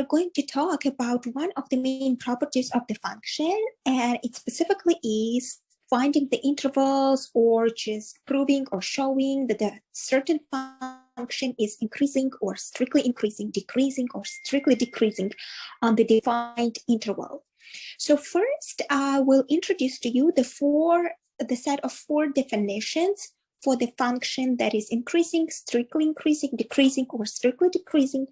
going to talk about one of the main properties of the function, and it specifically is finding the intervals or just proving or showing that a certain function is increasing or strictly increasing, decreasing or strictly decreasing on the defined interval. So first, I will introduce to you the set of four definitions for the function that is increasing, strictly increasing, decreasing, or strictly decreasing.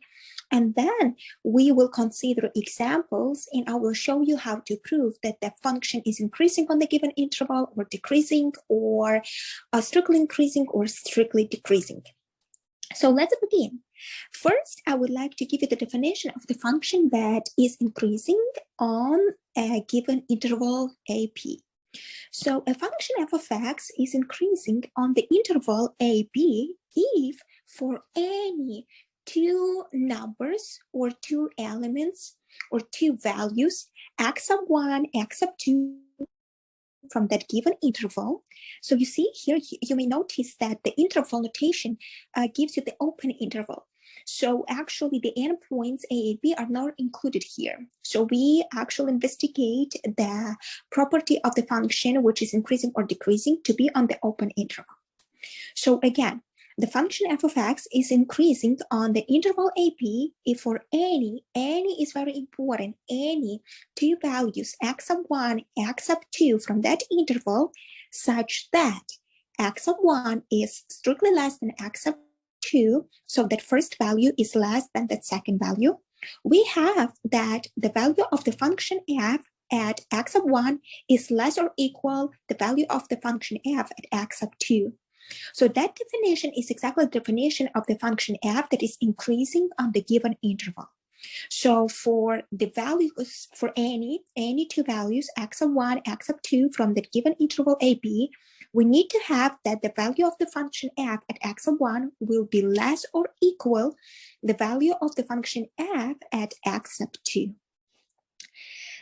And then we will consider examples, and I will show you how to prove that the function is increasing on the given interval or decreasing or strictly increasing or strictly decreasing. So let's begin. First, I would like to give you the definition of the function that is increasing on a given interval AP. So a function f of x is increasing on the interval AB if for any two numbers or two elements or two values, x sub 1, x sub 2, from that given interval. So you see here, you may notice that the interval notation gives you the open interval. So actually the endpoints A and B are not included here. So we actually investigate the property of the function which is increasing or decreasing to be on the open interval. So again, the function f of x is increasing on the interval AP if for any is very important, any two values x sub 1, x sub 2 from that interval such that x sub 1 is strictly less than x sub 2, so that first value is less than that second value. We have that the value of the function f at x sub 1 is less or equal the value of the function f at x sub 2. So that definition is exactly the definition of the function f that is increasing on the given interval. So for the values, for any two values, x sub 1, x sub 2 from the given interval AB, we need to have that the value of the function f at x sub 1 will be less or equal the value of the function f at x sub 2.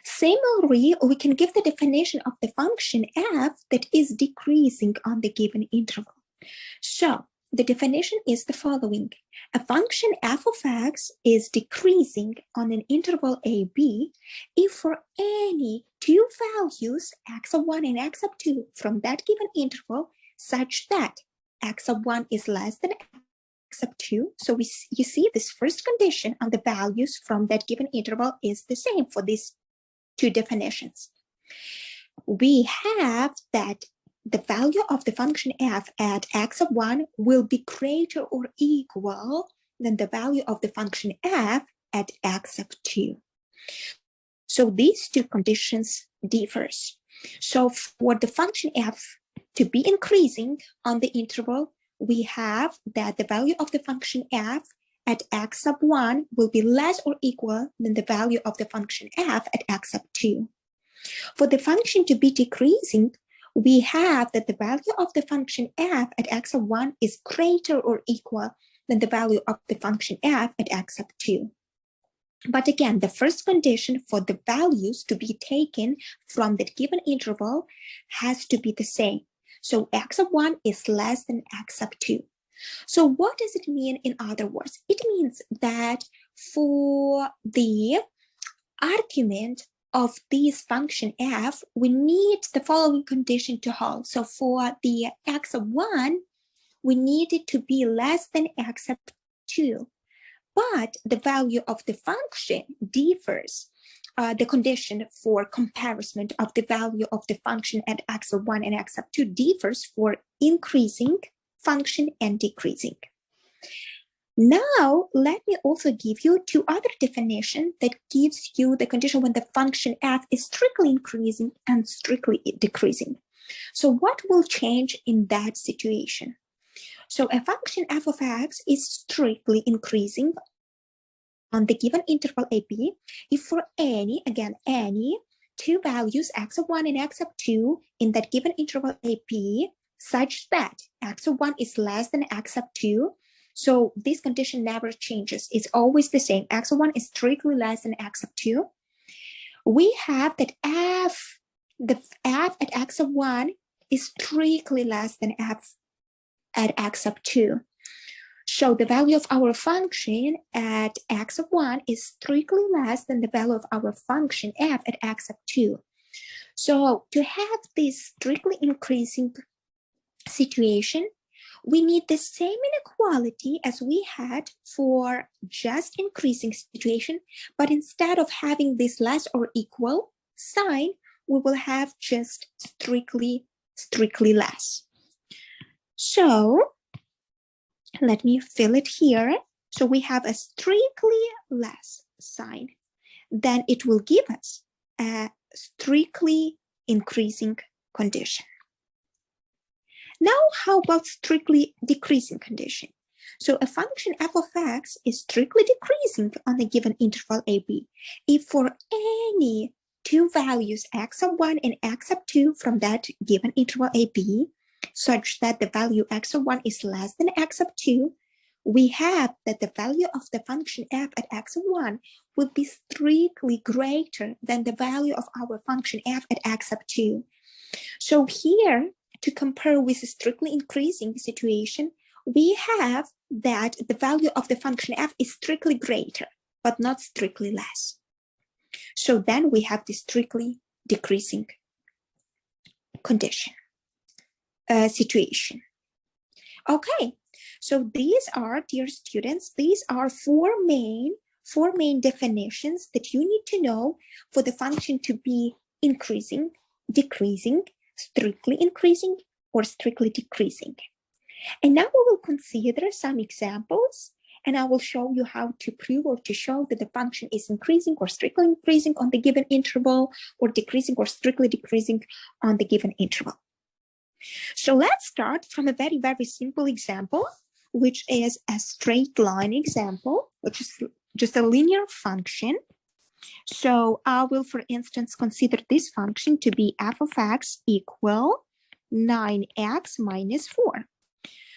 Similarly, we can give the definition of the function f that is decreasing on the given interval. So the definition is the following. A function f of x is decreasing on an interval AB if for any two values x sub 1 and x sub 2 from that given interval such that x sub 1 is less than x sub 2. So you see this first condition on the values from that given interval is the same for these two definitions. We have that the value of the function f at x sub 1 will be greater or equal than the value of the function f at x sub 2. So these two conditions differ. So for the function f to be increasing on the interval, we have that the value of the function f at x sub 1 will be less or equal than the value of the function f at x sub 2. For the function to be decreasing, we have that the value of the function f at x sub 1 is greater or equal than the value of the function f at x sub 2. But again, the first condition for the values to be taken from the given interval has to be the same. So x sub 1 is less than x sub 2. So what does it mean in other words? It means that for the argument of this function f, we need the following condition to hold. So for the x sub 1, we need it to be less than x sub 2. But the value of the function differs. The condition for comparison of the value of the function at x sub 1 and x sub 2 differs for increasing function and decreasing. Now, let me also give you two other definitions that gives you the condition when the function f is strictly increasing and strictly decreasing. So what will change in that situation? So a function f of x is strictly increasing on the given interval AB if for any two values x sub 1 and x sub 2 in that given interval AB such that x sub 1 is less than x sub 2. So this condition never changes. It's always the same. X sub 1 is strictly less than x sub 2. We have that the f at x sub 1 is strictly less than f at x sub 2. So the value of our function at x of 1 is strictly less than the value of our function f at x of 2. So to have this strictly increasing situation, we need the same inequality as we had for just increasing situation, but instead of having this less or equal sign, we will have just strictly less. So let me fill it here. So we have a strictly less sign. Then it will give us a strictly increasing condition. Now, how about strictly decreasing condition? So a function f of x is strictly decreasing on a given interval ab if for any two values x of 1 and x of 2 from that given interval ab, such that the value x of 1 is less than x of 2, we have that the value of the function f at x of 1 will be strictly greater than the value of our function f at x of 2. So here, to compare with a strictly increasing situation, we have that the value of the function f is strictly greater, but not strictly less. So then we have the strictly decreasing condition, situation. Okay, so these are, dear students, these are four main definitions that you need to know for the function to be increasing, decreasing, strictly increasing, or strictly decreasing. And now we will consider some examples, and I will show you how to prove or to show that the function is increasing or strictly increasing on the given interval, or decreasing or strictly decreasing on the given interval. So let's start from a very, very simple example, which is a straight line example, which is just a linear function. So I will, for instance, consider this function to be f of x equal 9x minus 4.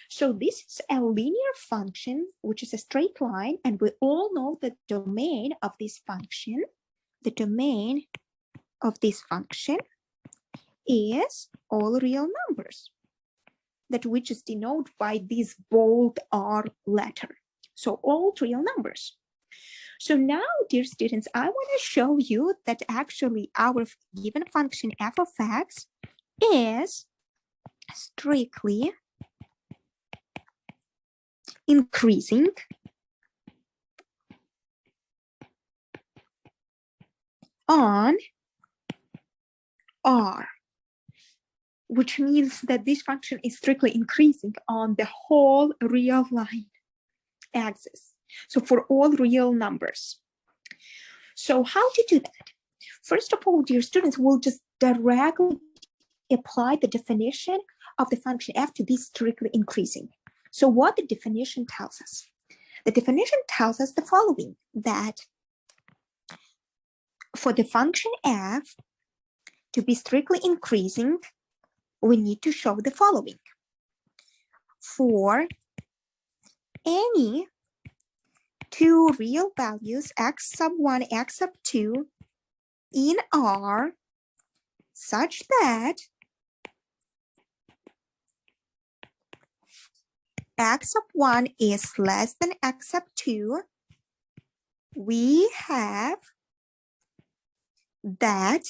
So this is a linear function, which is a straight line, and we all know the domain of this function. The domain of this function is all real numbers that we just denote by this bold R letter. So all real numbers. So now, dear students, I want to show you that actually our given function f of x is strictly increasing on R, which means that this function is strictly increasing on the whole real line axis. So for all real numbers. So how to do that? First of all, dear students, we'll just directly apply the definition of the function f to be strictly increasing. So what the definition tells us? The definition tells us the following, that for the function f to be strictly increasing, we need to show the following. For any two real values, x sub 1, x sub 2, in R, such that x sub 1 is less than x sub 2, we have that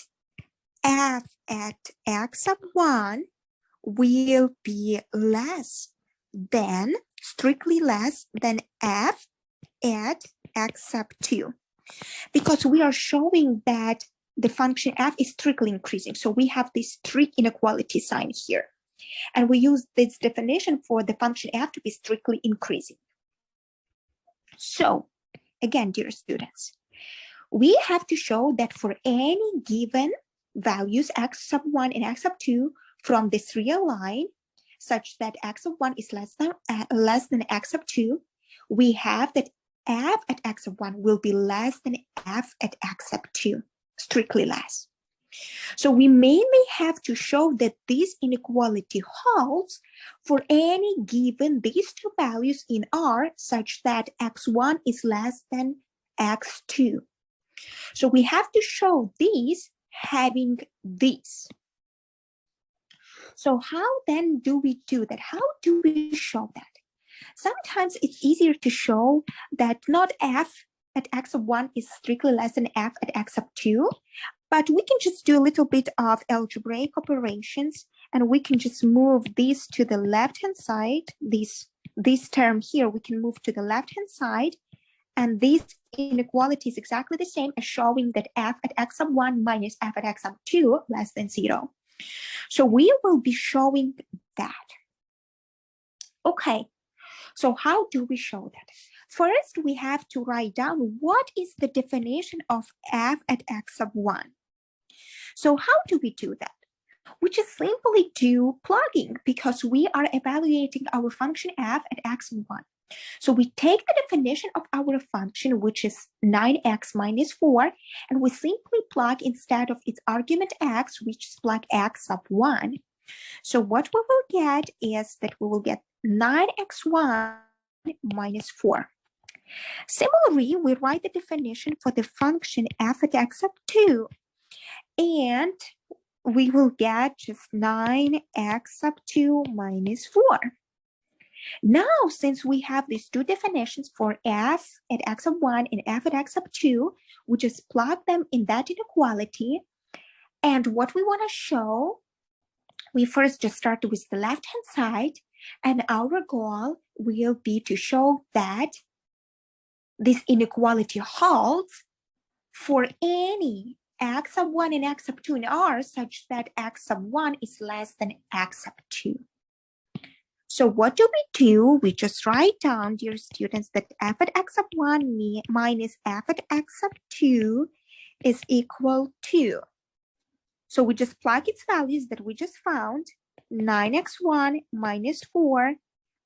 f at x sub 1 will be less than, strictly less than f at x sub 2, because we are showing that the function f is strictly increasing. So we have this strict inequality sign here. And we use this definition for the function f to be strictly increasing. So again, dear students, we have to show that for any given values x sub 1 and x sub 2 from this real line, such that x sub 1 is less than x sub 2, we have that f at x sub 1 will be less than f at x sub 2, strictly less. So we mainly have to show that this inequality holds for any given these two values in R, such that x1 is less than x2. So we have to show these having these. So how then do we do that? How do we show that? Sometimes it's easier to show that not f at x of 1 is strictly less than f at x of 2, but we can just do a little bit of algebraic operations, and we can just move this to the left-hand side. This term here, we can move to the left-hand side, and this inequality is exactly the same as showing that f at x of 1 minus f at x of 2 less than 0. So we will be showing that. Okay, so how do we show that? First, we have to write down what is the definition of f at x of 1. So how do we do that? We just simply do plugging because we are evaluating our function f at x of 1. So we take the definition of our function, which is 9x minus 4, and we simply plug instead of its argument x, we just plug x of 1. So what we will get is that we will get 9x1 minus 4. Similarly, we write the definition for the function f at x of 2, and we will get just 9x of 2 minus 4. Now, since we have these two definitions for f at x of 1 and f at x of 2, we just plug them in that inequality. And what we want to show, we first just start with the left-hand side, and our goal will be to show that this inequality holds for any x of 1 and x of 2 in R such that x of 1 is less than x of 2. So what do we do? We just write down, dear students, that f at x of 1 minus f at x of 2 is equal to. So we just plug its values that we just found, 9x1 minus 4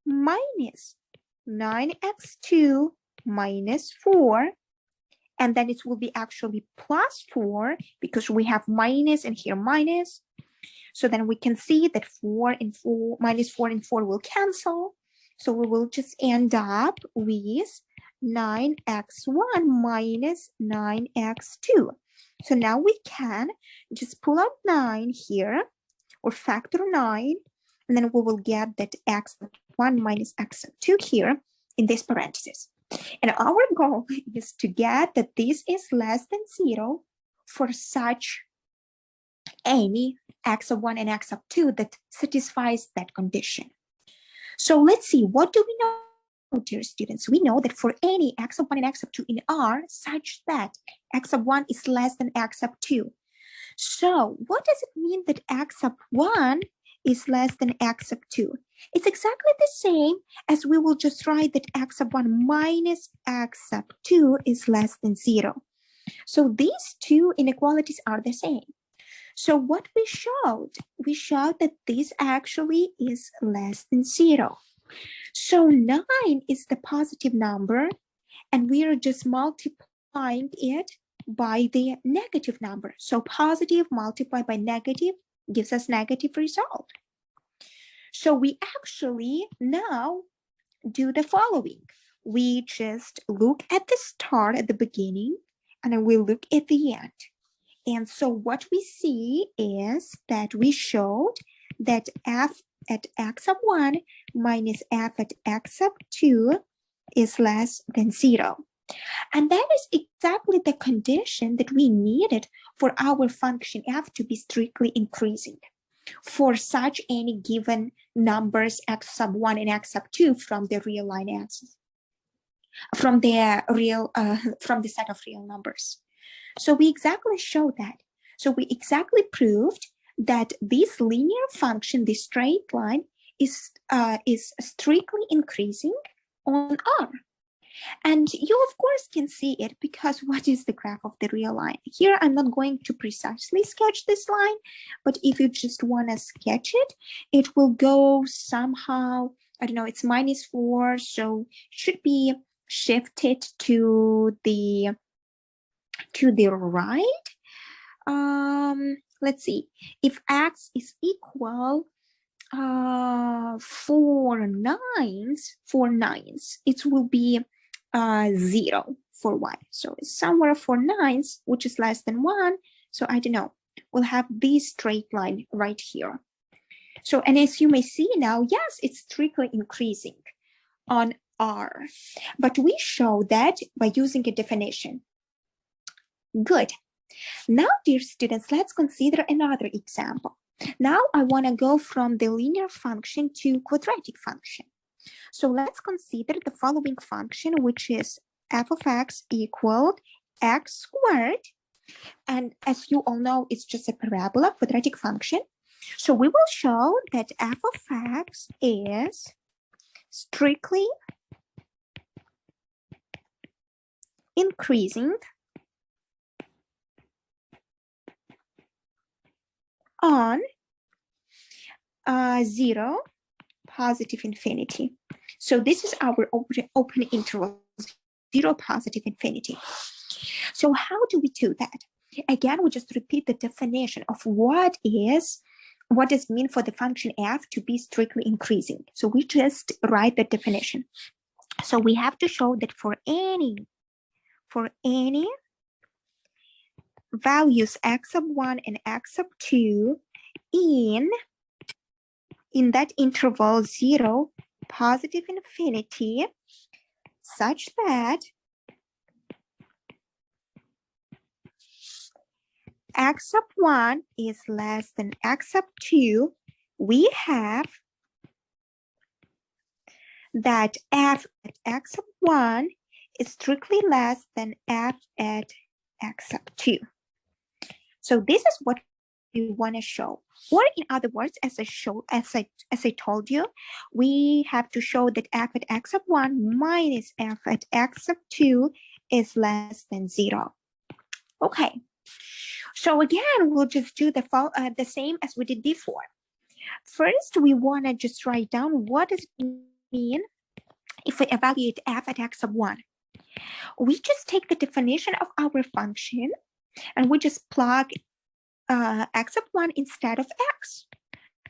minus 9x2 minus 4, and then it will be actually plus 4 because we have minus and here minus. So then we can see that 4 and 4 minus 4 and 4 will cancel. So we will just end up with 9x1 minus 9x2. So now we can just pull out 9 here, or factor 9, and then we will get that x1 minus x2 here in this parenthesis. And our goal is to get that this is less than 0 for such any x of 1 and x of 2 that satisfies that condition. So let's see, what do we know, dear students? We know that for any x of 1 and x of 2 in R such that x of 1 is less than x of 2. So what does it mean that x of 1 is less than x of 2? It's exactly the same as we will just write that x of 1 minus x of 2 is less than 0. So these two inequalities are the same. So what we showed that this actually is less than 0. So 9 is the positive number, and we are just multiplying it by the negative number. So positive multiplied by negative gives us negative result. So we actually now do the following. We just look at the start at the beginning, and then we look at the end. And so what we see is that we showed that f at x of 1 minus f at x of 2 is less than 0. And that is exactly the condition that we needed for our function f to be strictly increasing for such any given numbers x sub 1 and x sub 2 from the real line axis, from the set of real numbers. So we exactly showed that. So we exactly proved that this linear function, this straight line, is strictly increasing on R. And you, of course, can see it because what is the graph of the real line? Here, I'm not going to precisely sketch this line, but if you just want to sketch it, it will go somehow, I don't know, it's -4, so it should be shifted to the right. Let's see, if x is equal 4 nines, it will be 0 for y. So it's somewhere 4 nines, which is less than 1. So I don't know, we'll have this straight line right here. So, and as you may see now, yes, it's strictly increasing. on R. But we show that by using a definition. Good. Now, dear students, let's consider another example. Now I want to go from the linear function to quadratic function. So let's consider the following function, which is f of x equal x squared. And as you all know, it's just a parabola, quadratic function. So we will show that f of x is strictly increasing on 0, positive infinity. So this is our open interval, 0, positive infinity. So how do we do that? Again, we just repeat the definition of what does mean for the function f to be strictly increasing. So we just write the definition. So we have to show that for any values x sub 1 and x sub 2 in that interval 0, positive infinity, such that x sub 1 is less than x sub 2, we have that f at x sub 1 is strictly less than f at x sub 2. So this is what we want to show. Or in other words, as I told you, we have to show that f at x sub 1 minus f at x sub 2 is less than 0. Okay. So again, we'll just do the same as we did before. First, we want to just write down what does it mean if we evaluate f at x sub 1. We just take the definition of our function and we just plug x sub 1 instead of x.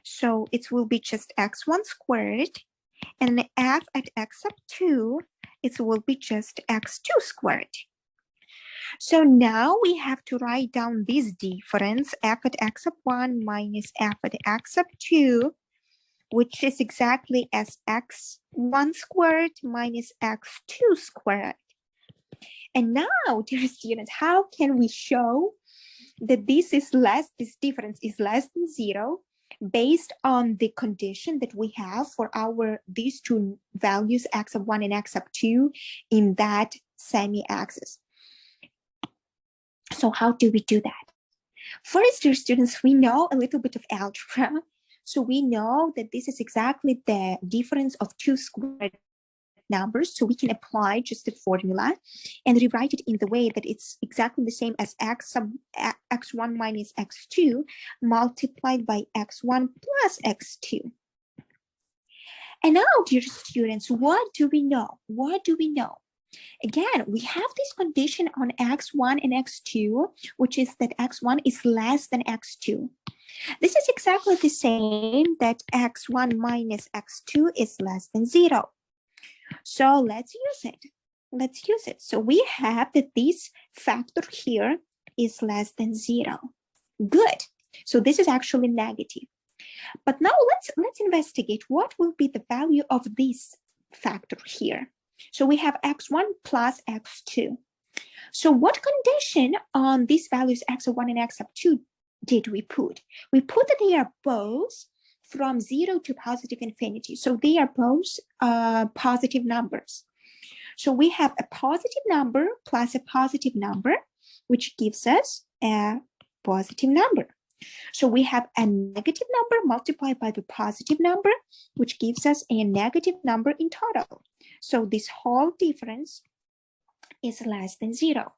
So it will be just x1 squared, and f at x sub 2, it will be just x2 squared. So now we have to write down this difference, f at x sub 1 minus f at x sub 2, which is exactly as x1 squared minus x2 squared. And now, dear students, how can we show that this difference is less than 0 based on the condition that we have for these two values, x sub 1 and x sub 2, in that semi-axis? So how do we do that? First, dear students, we know a little bit of algebra. So we know that this is exactly the difference of two squared numbers. So we can apply just the formula and rewrite it in the way that it's exactly the same as x1 minus x2 multiplied by x1 plus x2. And now, dear students, what do we know? What do we know? Again, we have this condition on x1 and x2, which is that x1 is less than x2. This is exactly the same that x1 minus x2 is less than 0. So let's use it. Let's use it. So we have that this factor here is less than 0. Good. So this is actually negative. But now let's investigate what will be the value of this factor here. So we have x1 plus x2. So what condition on these values x1 and x2 did we put? We put that they are both from 0 to positive infinity. So they are both positive numbers. So we have a positive number plus a positive number, which gives us a positive number. So we have a negative number multiplied by the positive number, which gives us a negative number in total. So this whole difference is less than 0.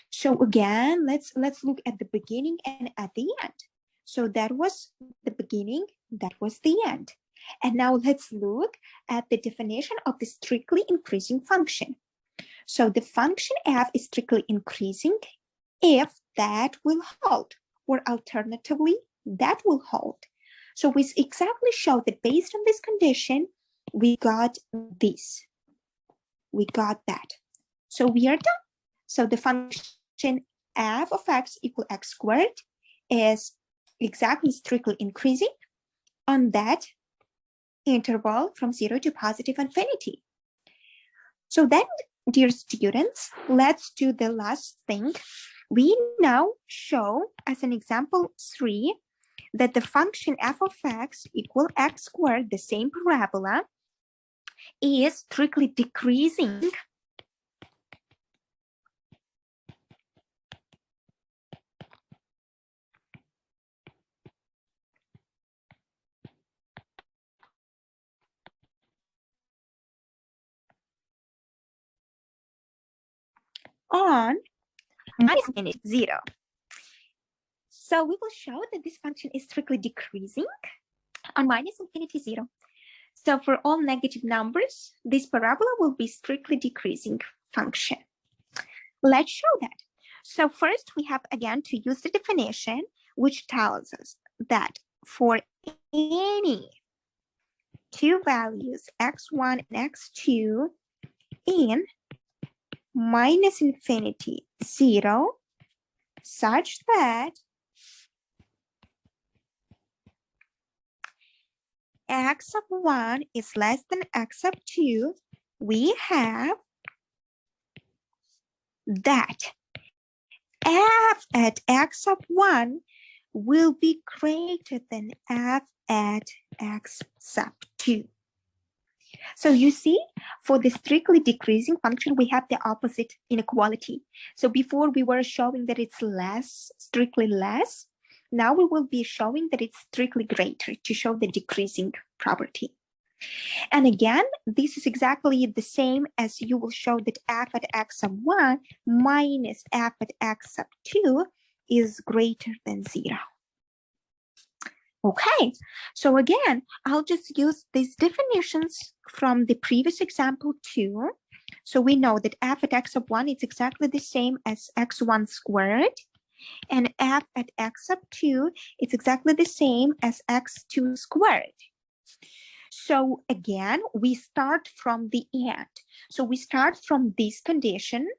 So again, let's look at the beginning and at the end. So that was the beginning, that was the end. And now let's look at the definition of the strictly increasing function. So the function f is strictly increasing if that will hold, or alternatively, that will hold. So we exactly show that based on this condition, we got this. We got that. So we are done. So the function f of x equal x squared is exactly strictly increasing on that interval from 0 to positive infinity. So then, dear students, let's do the last thing. We now show as an example 3 that the function f of x equal x squared, the same parabola, is strictly decreasing on minus infinity 0. So we will show that this function is strictly decreasing on minus infinity 0. So for all negative numbers, this parabola will be strictly decreasing function. Let's show that. So first we have again to use the definition, which tells us that for any two values, x1 and x2, in minus infinity 0, such that x of 1 is less than x of 2, we have that f at x of 1 will be greater than f at x sub 2. So you see, for the strictly decreasing function, we have the opposite inequality. So before we were showing that it's less, strictly less. Now we will be showing that it's strictly greater to show the decreasing property. And again, this is exactly the same as you will show that f at x sub 1 minus f at x sub 2 is greater than 0. Okay, so again, I'll just use these definitions from the previous example too. So we know that f at x sub 1 is exactly the same as x1 squared, and f at x sub 2 is exactly the same as x2 squared. So again, we start from the end. So we start from this condition,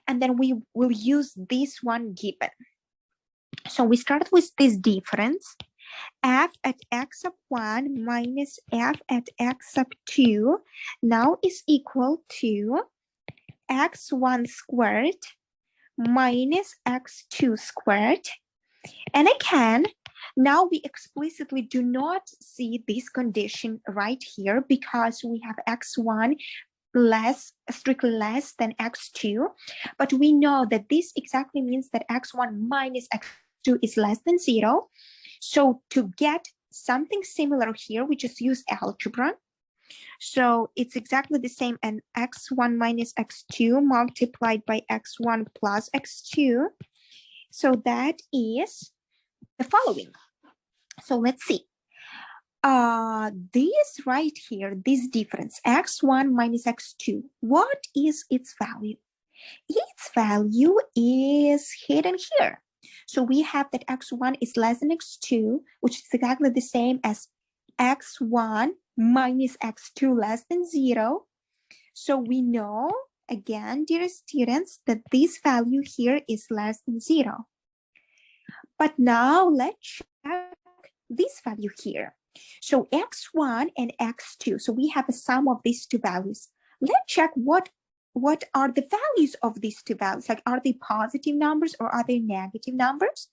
and then we will use this one given. So we start with this difference. F at x sub 1 minus f at x sub 2 now is equal to x1 squared minus x2 squared. And again, now we explicitly do not see this condition right here because we have x1 strictly less than x2, but we know that this exactly means that x1 minus x2 is less than 0. So to get something similar here, we just use algebra. So it's exactly the same as x1 minus x2 multiplied by x1 plus x2. So that is the following. So let's see. This right here, this difference, x1 minus x2, what is its value? Its value is hidden here. So we have that x1 is less than x2, which is exactly the same as x1 minus x2 less than 0. So we know, again, dear students, that this value here is less than 0. But now let's check this value here. So x1 and x2, so we have a sum of these two values. Let's check what are the values of these two values? Like, are they positive numbers or are they negative numbers?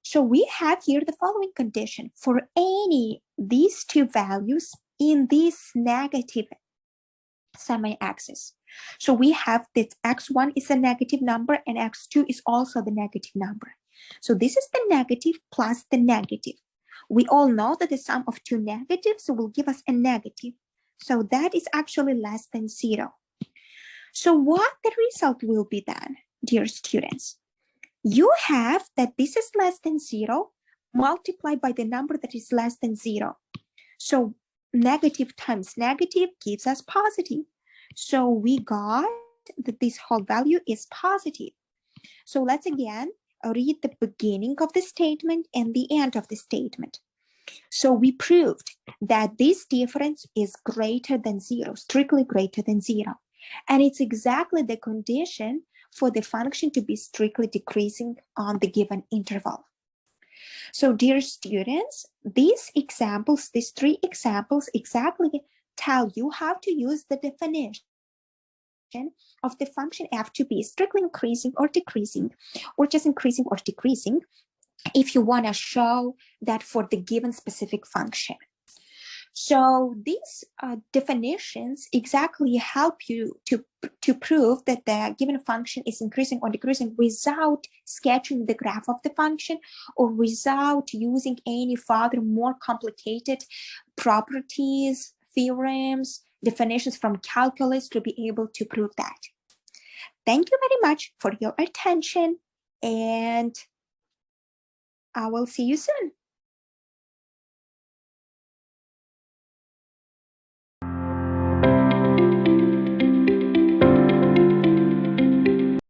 So we have here the following condition. For any these two values in this negative semi-axis. So we have that x1 is a negative number and x2 is also the negative number. So this is the negative plus the negative. We all know that the sum of two negatives will give us a negative. So that is actually less than 0. So what the result will be then, dear students? You have that this is less than 0 multiplied by the number that is less than 0. So negative times negative gives us positive. So we got that this whole value is positive. So let's again read the beginning of the statement and the end of the statement. So we proved that this difference is greater than 0, strictly greater than 0. And it's exactly the condition for the function to be strictly decreasing on the given interval. So dear students, these examples, these three examples exactly tell you how to use the definition of the function f to be strictly increasing or decreasing, or just increasing or decreasing, if you want to show that for the given specific function. So these definitions exactly help you to prove that the given function is increasing or decreasing without sketching the graph of the function or without using any further more complicated properties, theorems, definitions from calculus to be able to prove that. Thank you very much for your attention, and I will see you soon.